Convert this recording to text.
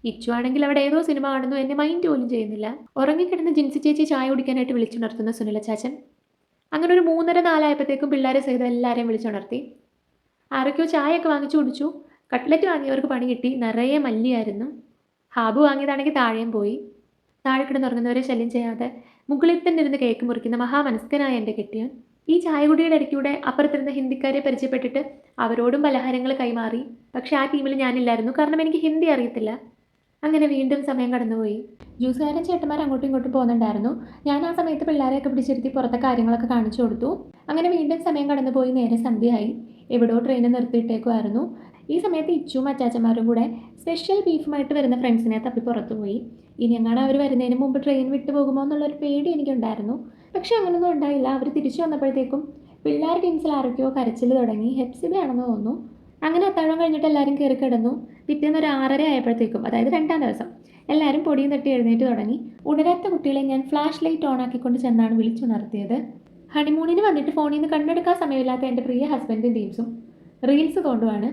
ഇച്ചു ആണെങ്കിൽ അവിടെ ഏതോ സിനിമ കാണുന്നു, എന്നെ മൈൻഡ് പോലും ചെയ്യുന്നില്ല. ഉറങ്ങിക്കിടന്ന് ജിൻസി ചേച്ചി ചായ കുടിക്കാനായിട്ട് വിളിച്ചുണർത്തുന്ന സുനില ചാച്ചൻ. അങ്ങനെ ഒരു 3:30 4 പിള്ളേരെ സഹിതം എല്ലാവരെയും വിളിച്ചുണർത്തി. ആരൊക്കെയോ ചായയൊക്കെ വാങ്ങിച്ചു കുടിച്ചു. കട്ട്ലറ്റ് വാങ്ങിയവർക്ക് പണി കിട്ടി. നിറയെ മല്ലിയായിരുന്നു. ഹാബു വാങ്ങിയതാണെങ്കിൽ താഴെയും പോയി. താഴെ കിടന്നുറങ്ങുന്നവരെ ശല്യം ചെയ്യാതെ മുകളിൽ തന്നെ ഇരുന്ന് കേക്ക് മുറിക്കുന്ന മഹാമനസ്കനായ എൻ്റെ കെട്ടിയൻ. ഈ ചായകുടിയുടെ ഇടയ്ക്കൂടെ അപ്പുറത്തിരുന്ന ഹിന്ദിക്കാരെ പരിചയപ്പെട്ടിട്ട് അവരോടും പലഹാരങ്ങൾ കൈമാറി. പക്ഷേ ആ ടീമിൽ ഞാനില്ലായിരുന്നു, കാരണം എനിക്ക് ഹിന്ദി അറിയത്തില്ല. അങ്ങനെ വീണ്ടും സമയം കടന്നുപോയി. ജ്യൂസുകാരൻ ചേട്ടന്മാർ അങ്ങോട്ടും ഇങ്ങോട്ടും പോകുന്നുണ്ടായിരുന്നു. ഞാൻ ആ സമയത്ത് പിള്ളേരെയൊക്കെ പിടിച്ചിരുത്തി പുറത്തെ കാര്യങ്ങളൊക്കെ കാണിച്ചു കൊടുത്തു. അങ്ങനെ വീണ്ടും സമയം കടന്നുപോയി. നേരെ സന്ധ്യയായി. എവിടെയോ ട്രെയിൻ നിർത്തിയിട്ടേക്കുമായിരുന്നു. ഈ സമയത്ത് ഇച്ചും അച്ചാച്ചന്മാരും കൂടെ സ്പെഷ്യൽ ബീഫുമായിട്ട് വരുന്ന ഫ്രണ്ട്സിനെ തപ്പി പുറത്തുപോയി. ഇനി എങ്ങാനും അവർ വരുന്നതിന് മുമ്പ് ട്രെയിൻ വിട്ടു പോകുമോ എന്നുള്ളൊരു പേടി എനിക്കുണ്ടായിരുന്നു. പക്ഷെ അങ്ങനൊന്നും ഉണ്ടായില്ല. അവർ തിരിച്ചു വന്നപ്പോഴത്തേക്കും പിള്ളേർ ടീംസിൽ ആരൊക്കെയോ കരച്ചിൽ തുടങ്ങി. ഹെപ്സിബയാണെന്ന് തോന്നുന്നു. അങ്ങനെ അത്താഴം കഴിഞ്ഞിട്ട് എല്ലാവരും കയറി കിടന്നു. പിറ്റേന്ന് ഒരു 6:30 ആയപ്പോഴത്തേക്കും, അതായത് 2-ാം ദിവസം, എല്ലാവരും പൊടിയും തട്ടി എഴുന്നേറ്റ് തുടങ്ങി. ഉണരാത്ത കുട്ടികളെ ഞാൻ ഫ്ലാഷ് ലൈറ്റ് ഓൺ ആക്കിക്കൊണ്ട് ചെന്നാണ് വിളിച്ചുണർത്തിയത്. ഹണിമൂണിന് വന്നിട്ട് ഫോണിൽ നിന്ന് കണ്ണെടുക്കാൻ സമയമില്ലാത്ത എൻ്റെ പ്രിയ ഹസ്ബൻഡും ടീംസും റീൽസ് കൊണ്ടുമാണ്.